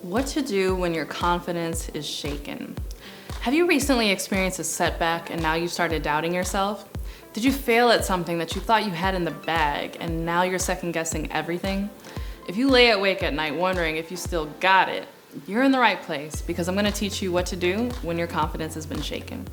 What to do when your confidence is shaken. Have you recently experienced a setback and now you started doubting yourself? Did you fail at something that you thought you had in the bag and now you're second guessing everything? If you lay awake at night wondering if you still got it, you're in the right place because I'm gonna teach you what to do when your confidence has been shaken.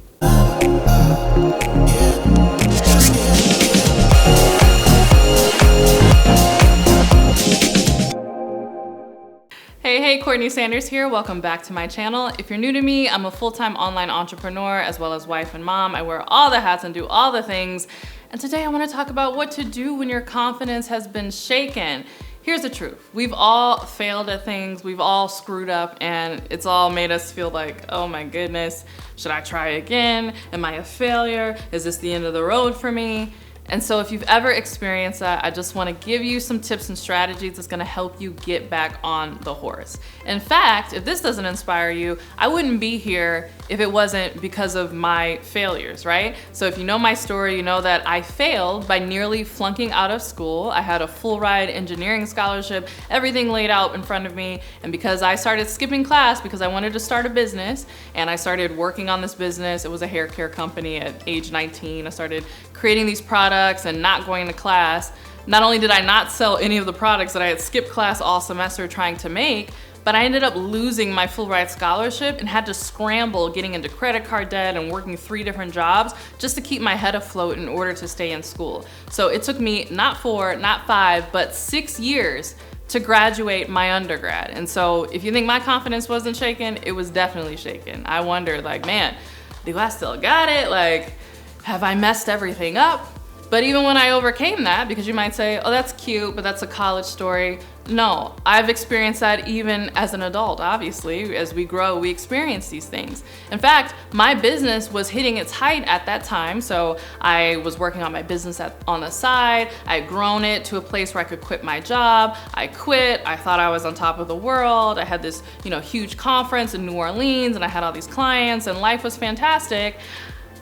Hey, CourtneyLSanders here. Welcome back to my channel. If you're new to me, I'm a full-time online entrepreneur as well as wife and mom. I wear all the hats and do all the things. And today I want to talk about what to do when your confidence has been shaken. Here's the truth. We've all failed at things, we've all screwed up, and it's all made us feel like, oh my goodness, should I try again? Am I a failure? Is this the end of the road for me? And so if you've ever experienced that, I just want to give you some tips and strategies that's going to help you get back on the horse. In fact, if this doesn't inspire you, I wouldn't be here if it wasn't because of my failures, right? So if you know my story, you know that I failed by nearly flunking out of school. I had a full ride engineering scholarship, everything laid out in front of me. And because I started skipping class because I wanted to start a business and I started working on this business, it was a hair care company at age 19. I started creating these products and not going to class. Not only did I not sell any of the products that I had skipped class all semester trying to make, but I ended up losing my full ride scholarship and had to scramble getting into credit card debt and working 3 different jobs just to keep my head afloat in order to stay in school. So it took me not 4, not 5, but 6 years to graduate my undergrad. And so if you think my confidence wasn't shaken, it was definitely shaken. I wondered, like, man, do I still got it? Like, have I messed everything up? But even when I overcame that, because you might say, oh, that's cute, but that's a college story. No, I've experienced that even as an adult, obviously. As we grow, we experience these things. In fact, my business was hitting its height at that time. So I was working on my business on the side. I had grown it to a place where I could quit my job. I quit. I thought I was on top of the world. I had this, huge conference in New Orleans and I had all these clients and life was fantastic.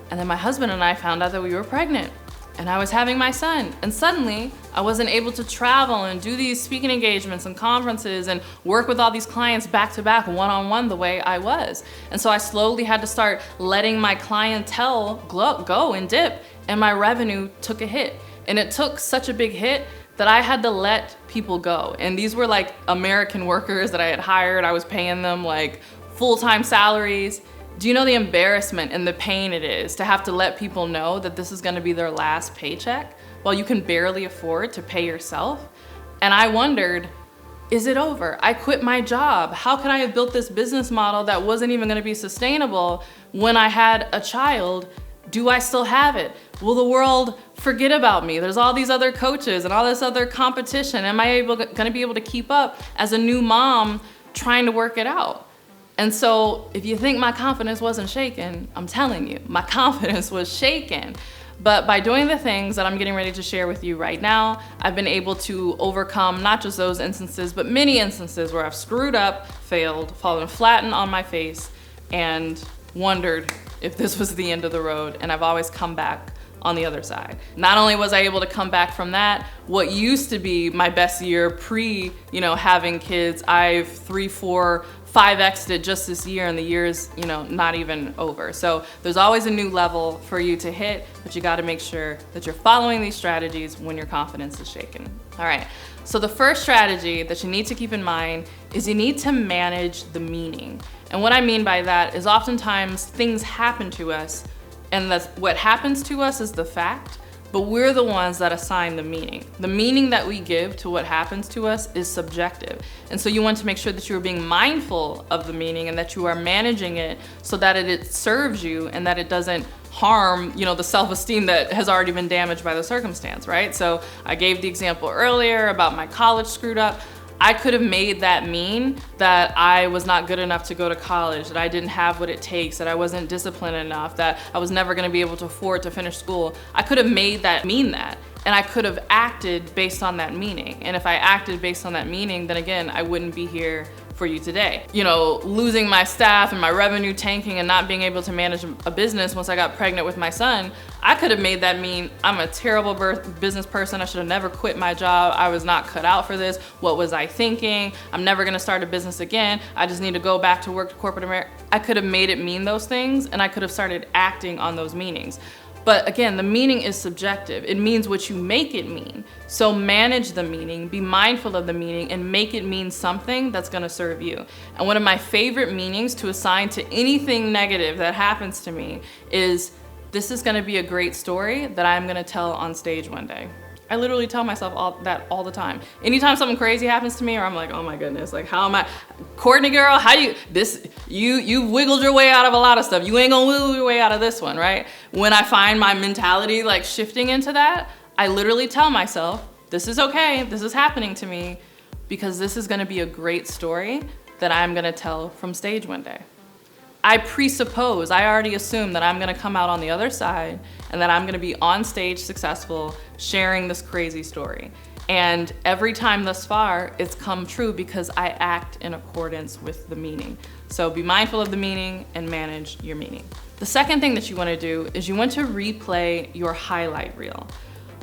And then my husband and I found out that we were pregnant and I was having my son. And suddenly I wasn't able to travel and do these speaking engagements and conferences and work with all these clients back to back, one-on-one the way I was. And so I slowly had to start letting my clientele go and dip, and my revenue took a hit. And it took such a big hit that I had to let people go. And these were like American workers that I had hired. I was paying them like full-time salaries. Do you know the embarrassment and the pain it is to have to let people know that this is gonna be their last paycheck while you can barely afford to pay yourself? And I wondered, is it over? I quit my job. How could I have built this business model that wasn't even gonna be sustainable when I had a child? Do I still have it? Will the world forget about me? There's all these other coaches and all this other competition. Am I gonna be able to keep up as a new mom trying to work it out? And so if you think my confidence wasn't shaken, I'm telling you, my confidence was shaken. But by doing the things that I'm getting ready to share with you right now, I've been able to overcome not just those instances, but many instances where I've screwed up, failed, fallen flattened on my face, and wondered if this was the end of the road, and I've always come back on the other side. Not only was I able to come back from that, what used to be my best year pre, having kids, I've 3, 4, 5x'd it just this year, and the year's, not even over. So there's always a new level for you to hit, but you gotta make sure that you're following these strategies when your confidence is shaken. All right, so the first strategy that you need to keep in mind is you need to manage the meaning. And what I mean by that is oftentimes things happen to us, and what happens to us is the fact, but we're the ones that assign the meaning. The meaning that we give to what happens to us is subjective. And so you want to make sure that you are being mindful of the meaning and that you are managing it so that it serves you and that it doesn't harm, the self-esteem that has already been damaged by the circumstance, right? So I gave the example earlier about my college screwed up. I could have made that mean that I was not good enough to go to college, that I didn't have what it takes, that I wasn't disciplined enough, that I was never gonna be able to afford to finish school. I could have made that mean that, and I could have acted based on that meaning. And if I acted based on that meaning, then again, I wouldn't be here for you today. You know, losing my staff and my revenue tanking and not being able to manage a business once I got pregnant with my son, I could have made that mean I'm a terrible business person. I should have never quit my job. I was not cut out for this. What was I thinking? I'm never gonna start a business again. I just need to go back to work to corporate America. I could have made it mean those things, and I could have started acting on those meanings. But again, the meaning is subjective. It means what you make it mean. So manage the meaning, be mindful of the meaning, and make it mean something that's gonna serve you. And one of my favorite meanings to assign to anything negative that happens to me is, this is gonna be a great story that I'm gonna tell on stage one day. I literally tell myself that all the time. Anytime something crazy happens to me, or I'm like, oh my goodness, like how am I, Courtney girl, you wiggled your way out of a lot of stuff. You ain't gonna wiggle your way out of this one, right? When I find my mentality like shifting into that, I literally tell myself, this is okay, this is happening to me, because this is gonna be a great story that I'm gonna tell from stage one day. I already assume that I'm gonna come out on the other side and that I'm gonna be on stage successful, sharing this crazy story. And every time thus far, it's come true because I act in accordance with the meaning. So be mindful of the meaning and manage your meaning. The second thing that you wanna do is you want to replay your highlight reel.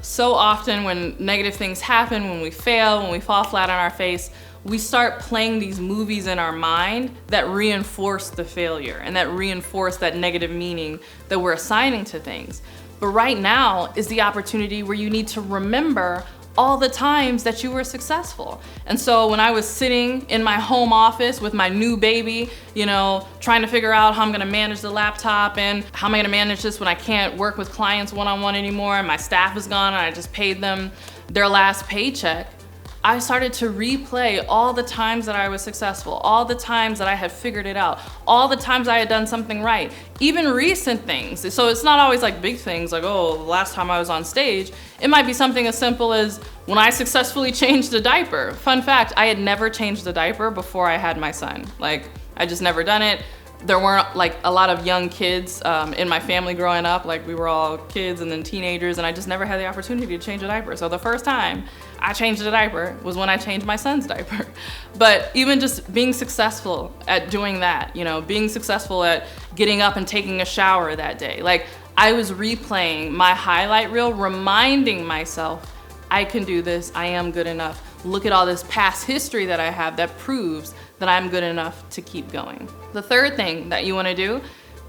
So often when negative things happen, when we fail, when we fall flat on our face, we start playing these movies in our mind that reinforce the failure and that reinforce that negative meaning that we're assigning to things. But right now is the opportunity where you need to remember all the times that you were successful. And so when I was sitting in my home office with my new baby, you know, trying to figure out how I'm gonna manage the laptop and how am I gonna manage this when I can't work with clients one-on-one anymore and my staff is gone and I just paid them their last paycheck, I started to replay all the times that I was successful, all the times that I had figured it out, all the times I had done something right, even recent things. So it's not always like big things like, oh, the last time I was on stage. It might be something as simple as when I successfully changed a diaper. Fun fact, I had never changed a diaper before I had my son. Like, I just never done it. There weren't like a lot of young kids in my family growing up. Like we were all kids and then teenagers, and I just never had the opportunity to change a diaper. So the first time I changed a diaper was when I changed my son's diaper. But even just being successful at doing that, you know, being successful at getting up and taking a shower that day. Like I was replaying my highlight reel, reminding myself, I can do this, I am good enough. Look at all this past history that I have that proves that I'm good enough to keep going. The third thing that you wanna do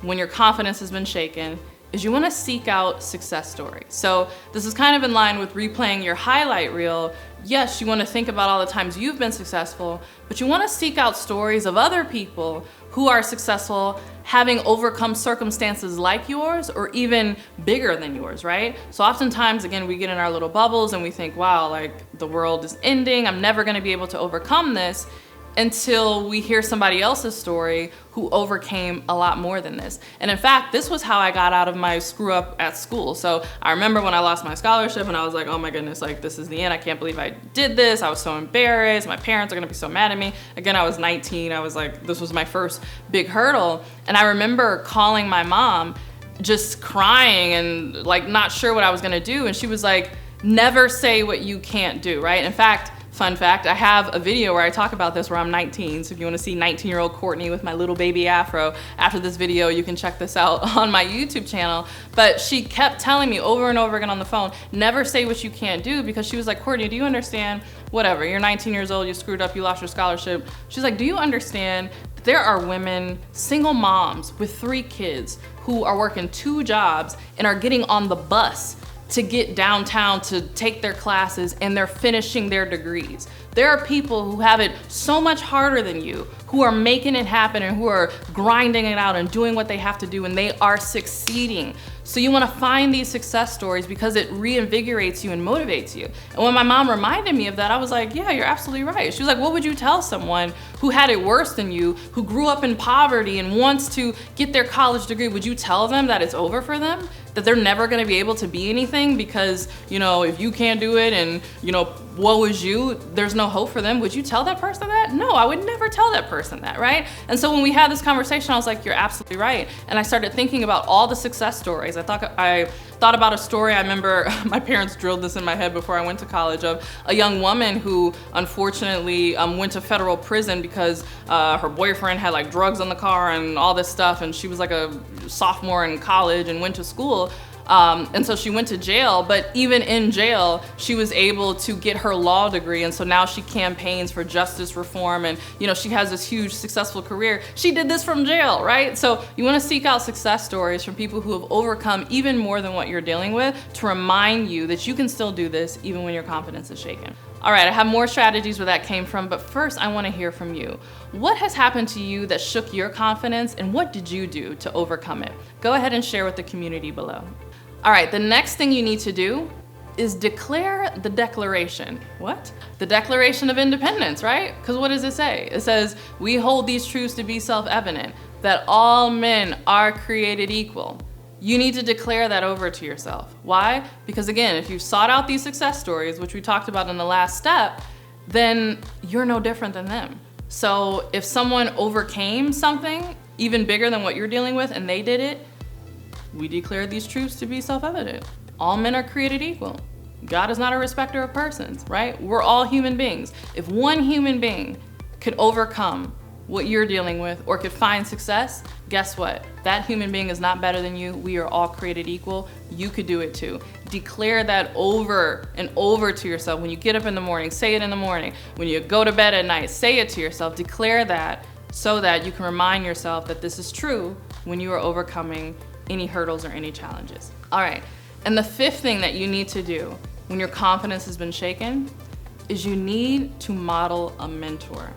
when your confidence has been shaken is you wanna seek out success stories. So this is kind of in line with replaying your highlight reel. Yes, you wanna think about all the times you've been successful, but you wanna seek out stories of other people who are successful, having overcome circumstances like yours or even bigger than yours, right? So oftentimes, again, we get in our little bubbles and we think, wow, like the world is ending, I'm never gonna be able to overcome this, until we hear somebody else's story who overcame a lot more than this. And in fact, this was how I got out of my screw up at school. So I remember when I lost my scholarship and I was like, oh my goodness, like this is the end. I can't believe I did this. I was so embarrassed. My parents are gonna be so mad at me. Again, I was 19. I was like, this was my first big hurdle. And I remember calling my mom, just crying and like not sure what I was gonna do. And she was like, never say what you can't do, right? In fact, fun fact, I have a video where I talk about this where I'm 19. So if you wanna see 19-year-old Courtney with my little baby afro, after this video, you can check this out on my YouTube channel. But she kept telling me over and over again on the phone, never say what you can't do, because she was like, Courtney, do you understand? Whatever, you're 19 years old, you screwed up, you lost your scholarship. She's like, do you understand that there are women, single moms with 3 kids who are working 2 jobs and are getting on the bus to get downtown to take their classes and they're finishing their degrees. There are people who have it so much harder than you, who are making it happen and who are grinding it out and doing what they have to do, and they are succeeding. So you wanna find these success stories because it reinvigorates you and motivates you. And when my mom reminded me of that, I was like, yeah, you're absolutely right. She was like, what would you tell someone who had it worse than you, who grew up in poverty and wants to get their college degree? Would you tell them that it's over for them? That they're never gonna be able to be anything because, you know, if you can't do it and, you know, woe is you, there's no hope for them. Would you tell that person that? No, I would never tell that person that, right? And so when we had this conversation, I was like, you're absolutely right. And I started thinking about all the success stories. I thought about a story. I remember my parents drilled this in my head before I went to college, of a young woman who unfortunately went to federal prison because her boyfriend had like drugs in the car and all this stuff, and she was like a sophomore in college and went to school. And so she went to jail, but even in jail, she was able to get her law degree. And so now she campaigns for justice reform, and she has this huge successful career. She did this from jail, right? So you want to seek out success stories from people who have overcome even more than what you're dealing with, to remind you that you can still do this even when your confidence is shaken. All right, I have more strategies where that came from, but first I want to hear from you. What has happened to you that shook your confidence, and what did you do to overcome it? Go ahead and share with the community below. All right, the next thing you need to do is declare the declaration. What? The Declaration of Independence, right? Because what does it say? It says, we hold these truths to be self-evident, that all men are created equal. You need to declare that over to yourself. Why? Because again, if you've sought out these success stories, which we talked about in the last step, then you're no different than them. So if someone overcame something even bigger than what you're dealing with and they did it, we declare these truths to be self-evident. All men are created equal. God is not a respecter of persons, right? We're all human beings. If one human being could overcome what you're dealing with or could find success, guess what? That human being is not better than you. We are all created equal. You could do it too. Declare that over and over to yourself. When you get up in the morning, say it in the morning. When you go to bed at night, say it to yourself. Declare that so that you can remind yourself that this is true when you are overcoming any hurdles or any challenges. All right, and the fifth thing that you need to do when your confidence has been shaken is you need to model a mentor.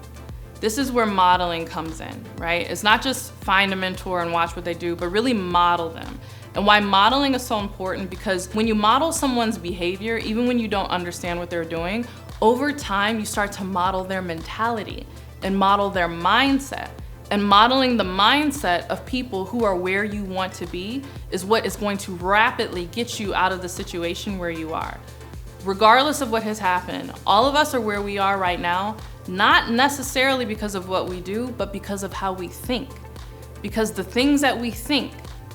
This is where modeling comes in, right? It's not just find a mentor and watch what they do, but really model them. And why modeling is so important, because when you model someone's behavior, even when you don't understand what they're doing, over time you start to model their mentality and model their mindset. And modeling the mindset of people who are where you want to be is what is going to rapidly get you out of the situation where you are. Regardless of what has happened, all of us are where we are right now, not necessarily because of what we do, but because of how we think. Because the things that we think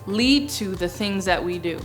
lead to the things that we do.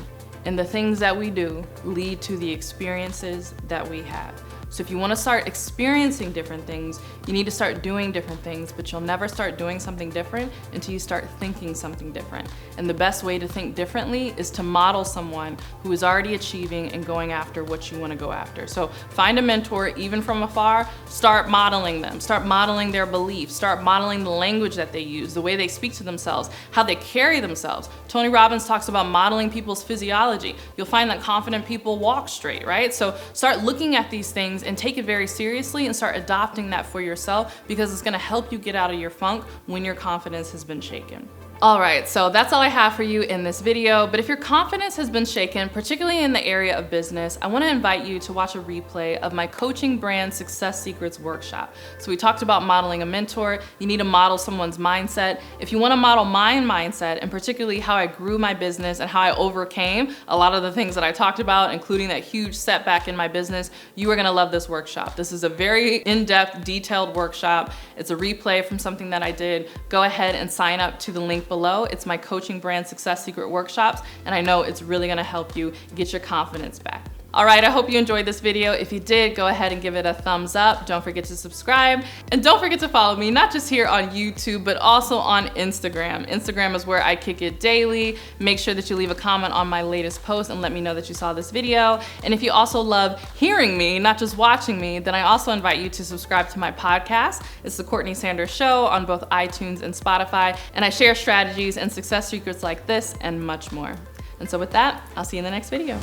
And the things that we do lead to the experiences that we have. So if you want to start experiencing different things, you need to start doing different things, but you'll never start doing something different until you start thinking something different. And the best way to think differently is to model someone who is already achieving and going after what you want to go after. So find a mentor, even from afar, start modeling them, start modeling their beliefs, start modeling the language that they use, the way they speak to themselves, how they carry themselves. Tony Robbins talks about modeling people's physiology. You'll find that confident people walk straight, right? So start looking at these things and take it very seriously and start adopting that for yourself, because it's gonna help you get out of your funk when your confidence has been shaken. All right, so that's all I have for you in this video. But if your confidence has been shaken, particularly in the area of business, I wanna invite you to watch a replay of my Coaching Brand Success Secrets workshop. So we talked about modeling a mentor. You need to model someone's mindset. If you wanna model my mindset, and particularly how I grew my business and how I overcame a lot of the things that I talked about, including that huge setback in my business, you are gonna love this workshop. This is a very in-depth, detailed workshop. It's a replay from something that I did. Go ahead and sign up to the link below. It's my Coaching Brand Success Secret workshops, and I know it's really gonna help you get your confidence back. All right, I hope you enjoyed this video. If you did, go ahead and give it a thumbs up. Don't forget to subscribe, and don't forget to follow me, not just here on YouTube, but also on Instagram. Instagram is where I kick it daily. Make sure that you leave a comment on my latest post and let me know that you saw this video. And if you also love hearing me, not just watching me, then I also invite you to subscribe to my podcast. It's the Courtney Sanders Show on both iTunes and Spotify, and I share strategies and success secrets like this and much more. And so with that, I'll see you in the next video.